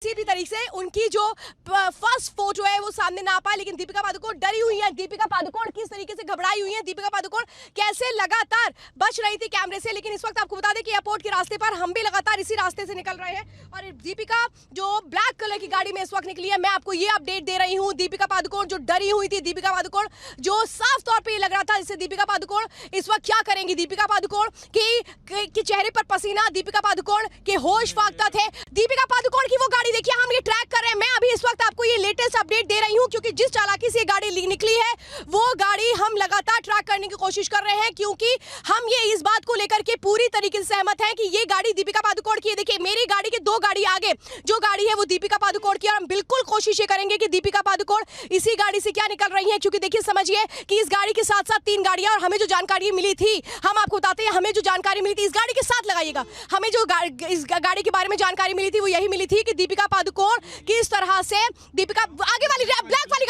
किसी भी तरीके से उनकी जो फर्स्ट फोटो है वो सामने ना आ पाए, लेकिन दीपिका पादुकोण डरी हुई है। दीपिका पादुकोण किस तरीके से घबराई हुई है, दीपिका पादुकोण कैसे लगातार बच रही थी कैमरे से। लेकिन इस वक्त आपको बता दें कि एयरपोर्ट के रास्ते पर हम भी लगातार इसी रास्ते से निकल रहे हैं और दीपिका जो ब्लैक कलर की गाड़ी में इस वक्त निकली है, मैं आपको ये अपडेट दे रही हूँ। दीपिका पादुकोण जो डरी हुई थी, दीपिका पादुकोण जो साफ तौर पर लग रहा था जैसे दीपिका पादुकोण इस वक्त क्या करेंगी। दीपिका पादुकोण के चेहरे पर पसीना, दीपिका पादुकोण के होश फाख्ता थे। दीपिका पादुकोण की वो गाड़ी देखिए, हम ये ट्रैक कर रहे हैं। मैं अभी इस वक्त आपको ये लेटेस्ट अपडेट दे रही हूं क्योंकि जिस चालाकी से ये गाड़ी निकली है वो गाड़ी हम लगातार ट्रैक करने की कोशिश कर रहे हैं, क्योंकि हम ये इस बात को लेकर के पूरी तरीके से सहमत हैं कि ये गाड़ी दीपिका पादुकोण की है। देखिए मेरी गाड़ी के दो गाड़ी आगे जो गाड़ी है वो दीपिका पादुकोण की, और हम बिल्कुल कोशिश ये करेंगे कि दीपिका पादुकोण इसी गाड़ी से क्या निकल रही है, क्योंकि देखिए समझिए कि इस गाड़ी के साथ साथ तीन गाड़ियां, और हमें जो जानकारी मिली थी हम आपको बताते हैं। हमें जो जानकारी मिली थी इस गाड़ी के साथ लगाइएगा, हमें जो इस गाड़ी के बारे में जानकारी मिली थी वो यही मिली थी कि दीपिका पादुकोण किस तरह से दीपिका आगे वाली ब्लैक वाली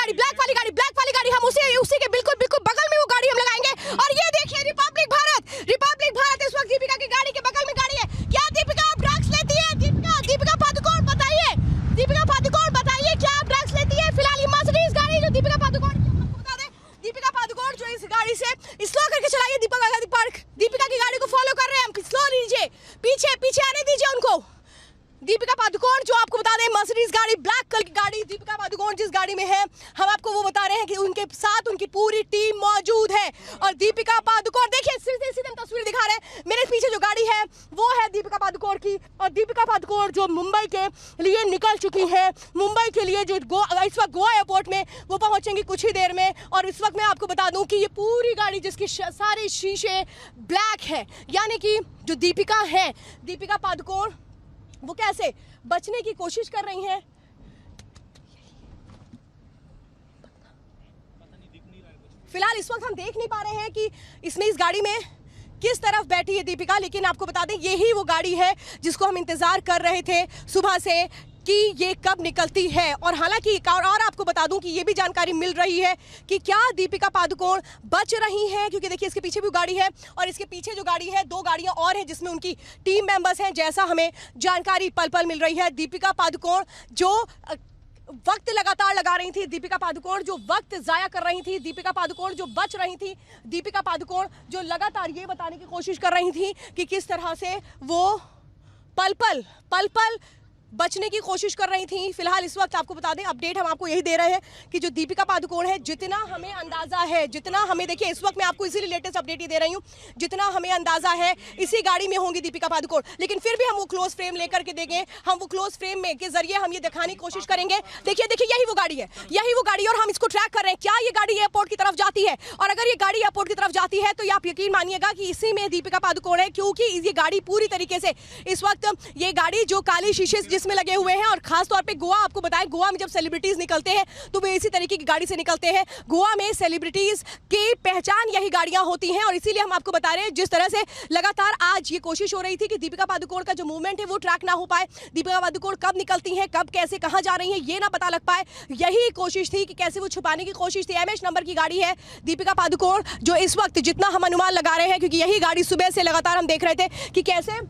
गाड़ी हम उसी के बिल्कुल बगल में वो गाड़ी हम लगाएंगे। और ये देखिए रिपब्लिक भारत इस वक्त दीपिका की गाड़ी के बगल में गाड़ी है। क्या दीपिका आप ड्रग्स लेती है? दीपिका पादुकोण बताइए, दीपिका पादुकोण बताइए क्या आप ड्रग्स लेती है? फिलहाल ये मर्सिडीज गाड़ी जो दीपिका पादुकोण की, बता दें दीपिका पादुकोण जो इस गाड़ी से स्लो करके चलाइए। दीपिका की गाड़ी को फॉलो कर रहे हैं हम, स्लो लीजिए, पीछे आने दीजिए उनको। दीपिका पादुकोण जो आपको बता दें मर्सिडीज गाड़ी, ब्लैक कलर की गाड़ी, दीपिका पादुकोण जिस गाड़ी में है हम आपको वो बता रहे हैं कि उनके साथ उनकी पूरी टीम मौजूद है। और दीपिका पादुकोण देखिए सीधे तस्वीर दिखा रहे हैं, मेरे पीछे जो गाड़ी है वो है दीपिका पादुकोण की। और दीपिका पादुकोण जो मुंबई के लिए निकल चुकी है, मुंबई के लिए जो इस वक्त गोवा एयरपोर्ट में वो पहुंचेंगी कुछ ही देर में। और इस वक्त मैं आपको बता दूं कि ये पूरी गाड़ी जिसके सारे शीशे ब्लैक है, यानी कि जो दीपिका है, दीपिका पादुकोण वो कैसे बचने की कोशिश कर रही हैं। फिलहाल इस वक्त हम देख नहीं पा रहे हैं कि इस गाड़ी में किस तरफ बैठी है दीपिका, लेकिन आपको बता दें यही वो गाड़ी है जिसको हम इंतजार कर रहे थे सुबह से कि ये कब निकलती है। और हालांकि और आपको बता दूं कि ये भी जानकारी मिल रही है कि क्या दीपिका पादुकोण बच रही हैं, क्योंकि देखिए इसके पीछे भी गाड़ी है और इसके पीछे जो गाड़ी है दो गाड़ियां और हैं जिसमें उनकी टीम मेंबर्स हैं, जैसा हमें जानकारी पल मिल रही है। दीपिका पादुकोण जो वक्त लगातार लगा रही थी, दीपिका पादुकोण जो वक्त जाया कर रही थी, दीपिका पादुकोण जो बच रही थी, दीपिका पादुकोण जो लगातार ये बताने की कोशिश कर रही थी कि किस तरह से वो पल पल बचने की कोशिश कर रही थी। फिलहाल इस वक्त आपको बता दें अपडेट हम आपको यही दे रहे हैं कि जो दीपिका पादुकोण है, जितना हमें अंदाजा है, जितना हमें देखिए इस वक्त मैं आपको इसीलिए लेटेस्ट अपडेट ही दे रही हूँ, जितना हमें अंदाजा है इसी गाड़ी में होंगी दीपिका पादुकोण। लेकिन फिर भी हम वो क्लोज फ्रेम लेकर के देंगे, हम वो क्लोज फ्रेम में के जरिए हम ये दिखाने की कोशिश करेंगे। देखिए यही वो गाड़ी है, और हम इसको ट्रैक कर रहे हैं। क्या ये गाड़ी एयरपोर्ट की तरफ जाती है? और अगर ये गाड़ी एयरपोर्ट की तरफ जाती है तो आप यकीन मानिएगा कि इसी में दीपिका पादुकोण है, क्योंकि ये गाड़ी पूरी तरीके से इस वक्त ये गाड़ी जो काली शीशे जिसमें लगे हुए हैं, और खास तौर पे गोवा, आपको बताएं गोवा में जब सेलिब्रिटीज निकलते हैं तो वे इसी तरीके की गाड़ी से निकलते हैं। गोवा में सेलिब्रिटीज की पहचान यही गाड़ियां होती हैं, और इसीलिए हम आपको बता रहे हैं जिस तरह से लगातार आज ये कोशिश हो रही थी कि दीपिका पादुकोण का जो मूवमेंट है वो ट्रैक ना हो पाए, दीपिका पादुकोण कब निकलती हैं, कब कैसे कहां जा रही हैं ये ना पता लग पाए, यही कोशिश थी कि कैसे वो छुपाने की कोशिश थी। एमएच नंबर की गाड़ी है दीपिका पादुकोण जो इस वक्त जितना हम अनुमान लगा रहे हैं, क्योंकि यही गाड़ी सुबह से लगातार हम देख रहे थे कि कैसे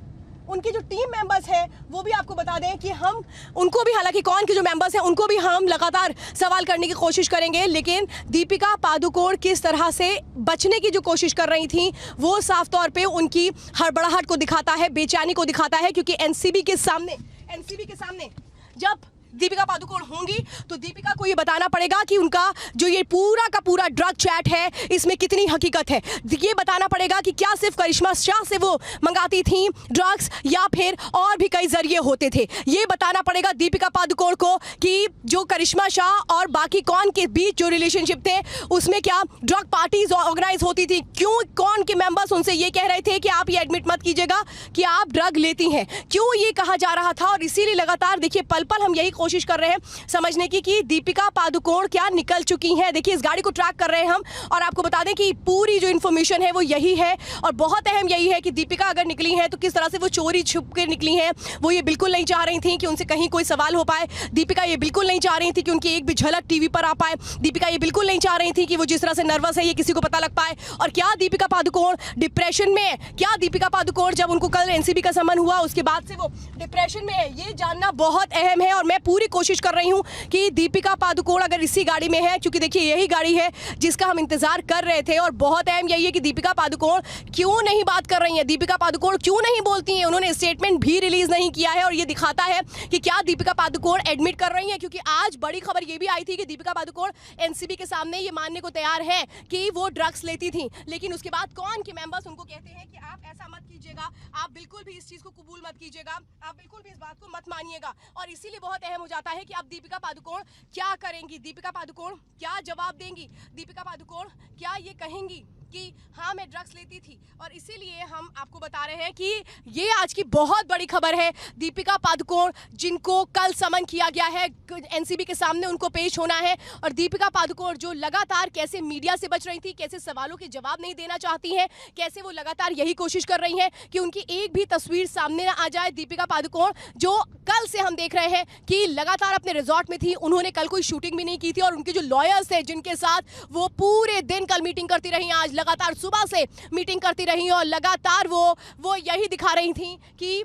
उनकी जो टीम मेंबर्स हैं वो भी आपको बता दें कि हम उनको भी, हालांकि कौन के जो मेंबर्स हैं उनको भी हम लगातार सवाल करने की कोशिश करेंगे, लेकिन दीपिका पादुकोण किस तरह से बचने की जो कोशिश कर रही थी वो साफ तौर पे उनकी हड़बड़ाहट को दिखाता है, बेचैनी को दिखाता है, क्योंकि एनसीबी के सामने जब दीपिका पादुकोण होंगी तो दीपिका को ये बताना पड़ेगा कि उनका जो ये पूरा का पूरा ड्रग चैट है इसमें कितनी हकीकत है। ये बताना पड़ेगा कि क्या सिर्फ करिश्मा शाह से वो मंगाती थी ड्रग्स या फिर और भी कई जरिए होते थे। ये बताना पड़ेगा दीपिका पादुकोण को कि जो करिश्मा शाह और बाकी कौन के बीच जो रिलेशनशिप थे उसमें क्या ड्रग पार्टीज ऑर्गेनाइज होती थी, क्यों कौन के मेंबर्स उनसे ये कह रहे थे कि आप ये एडमिट मत कीजिएगा कि आप ड्रग लेती हैं, क्यों ये कहा जा रहा था। और इसीलिए लगातार देखिए पल हम यही कोशिश कर रहे हैं समझने की कि दीपिका पादुकोण क्या निकल चुकी हैं। देखिए इस गाड़ी को ट्रैक कर रहे हैं हम और आपको बता दें कि पूरी जो इन्फॉर्मेशन है वो यही है और बहुत अहम यही है कि दीपिका अगर निकली हैं तो किस तरह से वो चोरी छुप के निकली हैं। वो ये बिल्कुल नहीं चाह रही थी कि उनसे कहीं कोई सवाल हो पाए। दीपिका ये बिल्कुल नहीं चाह रही थी कि उनकी एक भी झलक टीवी पर आ पाए। दीपिका ये बिल्कुल नहीं चाह रही थी कि वो जिस तरह से नर्वस है ये किसी को पता लग पाए। और क्या दीपिका पादुकोण डिप्रेशन में है? क्या दीपिका पादुकोण जब उनको कल एनसीबी का समन हुआ उसके बाद से वो डिप्रेशन में है? ये जानना बहुत अहम है और मैं पूरी कोशिश कर रही हूँ कि दीपिका पादुकोण अगर इसी गाड़ी में है, क्योंकि देखिए यही गाड़ी है जिसका हम इंतजार कर रहे थे। और बहुत अहम यही है कि दीपिका पादुकोण क्यों नहीं बात कर रही हैं, दीपिका पादुकोण क्यों नहीं बोलती हैं। उन्होंने स्टेटमेंट भी रिलीज नहीं किया है और ये दिखाता है कि क्या दीपिका पादुकोण एडमिट कर रही हैं, क्योंकि आज बड़ी खबर ये भी आई थी कि दीपिका पादुकोण एनसीबी के सामने ये मानने को तैयार है कि वो ड्रग्स लेती थी। लेकिन उसके बाद कौन के मेंबर्स उनको कहते हैं कि आप ऐसा मत कीजिएगा, आप बिल्कुल भी इस चीज को कबूल मत कीजिएगा, आप बिल्कुल भी इस बात को मत मानिएगा। और इसीलिए बहुत अहम हो जाता है कि अब दीपिका पादुकोण क्या करेंगी, दीपिका पादुकोण क्या जवाब देंगी, दीपिका पादुकोण क्या ये कहेंगी कि हाँ मैं ड्रग्स लेती थी। और इसीलिए हम आपको बता रहे हैं कि ये आज की बहुत बड़ी खबर है। दीपिका पादुकोण जिनको कल समन किया गया है एनसीबी के सामने, उनको पेश होना है। और दीपिका पादुकोण जो लगातार कैसे मीडिया से बच रही थी, कैसे सवालों के जवाब नहीं देना चाहती हैं, कैसे वो लगातार यही कोशिश कर रही हैं कि उनकी एक भी तस्वीर सामने ना आ जाए। दीपिका पादुकोण जो कल से हम देख रहे हैं कि लगातार अपने रिजॉर्ट में थी, उन्होंने कल कोई शूटिंग भी नहीं की थी और उनके जो लॉयर्स थे जिनके साथ वो पूरे दिन कल मीटिंग करती रही, आज लगातार सुबह से मीटिंग करती रही और लगातार वो यही दिखा रही थी कि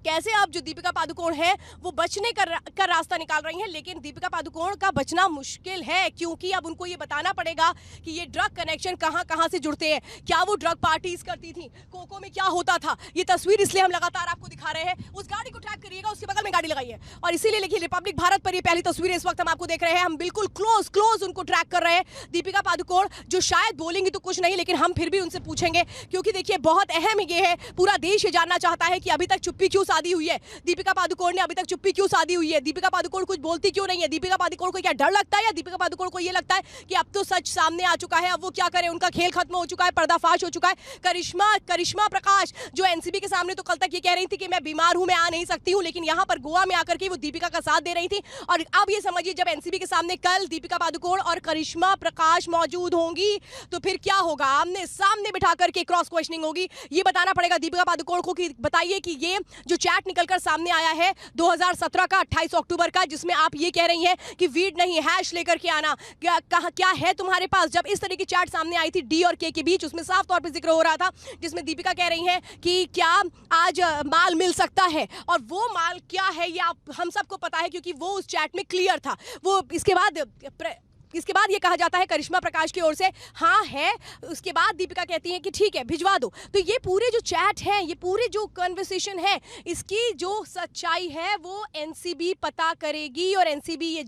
कैसे अब जो दीपिका पादुकोण है वो बचने का रास्ता निकाल रही हैं। लेकिन दीपिका पादुकोण का बचना मुश्किल है, क्योंकि अब उनको ये बताना पड़ेगा कि ये ड्रग कनेक्शन कहां से जुड़ते हैं। क्या वो ड्रग पार्टीज करती थी, कोको में क्या होता था, ये तस्वीर इसलिए हम लगातार आपको दिखा रहे हैं। उस गाड़ी को ट्रैक करिएगा, उसके बगल में गाड़ी लगाई है और इसीलिए लिखिए रिपब्लिक भारत पर ये पहली तस्वीर इस वक्त हम आपको देख रहे हैं। हम बिल्कुल क्लोज उनको ट्रैक कर रहे हैं। दीपिका पादुकोण जो शायद बोलेंगी तो कुछ नहीं, लेकिन हम फिर भी उनसे पूछेंगे, क्योंकि देखिए बहुत अहम ये है, पूरा देश ये जानना चाहता है कि अभी तक चुप्पी क्यों साधी हुई है, दीपिका पादुकोण ने अभी तक चुप्पी क्यों साधी हुई है, दीपिका पादुकोण कुछ बोलती क्यों नहीं है, दीपिका पादुकोण को क्या डर लगता है या दीपिका पादुकोण को ये लगता है कि अब तो सच सामने आ चुका है, अब वो क्या करें, उनका खेल खत्म हो चुका है, पर्दाफाश हो चुका है। करिश्मा प्रकाश जो एनसीबी के सामने तो कल तक ये कह रही थी कि मैं बीमार हूं, मैं आ नहीं सकती हूं, लेकिन यहां पर गोवा में आकर के वो दीपिका का साथ दे रही थी। और अब ये समझिए जब एनसीबी के सामने कल दीपिका पादुकोण और करिश्मा प्रकाश मौजूद होंगी तो फिर क्या होगा, आमने सामने बिठा करके क्रॉस क्वेश्चनिंग होगी। ये बताना पड़ेगा दीपिका पादुकोण को कि बताइए कि ये जो चैट निकलकर सामने आया है 2017 का 28 अक्टूबर का, जिसमें आप ये कह रही हैं कि वीड नहीं हैश लेकर के आना, क्या है तुम्हारे पास। जब इस तरह की चैट सामने आई थी डी और के बीच, उसमें साफ तौर पे जिक्र हो रहा था, जिसमें दीपिका कह रही हैं कि क्या आज माल मिल सकता है, और वो माल क्या है ये हम सबको पता है क्योंकि वो उस चैट में क्लियर था। वो इसके बाद ये कहा जाता है करिश्मा प्रकाश की ओर से हाँ है, उसके बाद दीपिका कहती हैं कि ठीक है भिजवा दो। तो ये पूरे जो चैट है, ये पूरे जो कन्वर्सेशन है, इसकी जो सच्चाई है वो एनसीबी पता करेगी और एनसीबी ये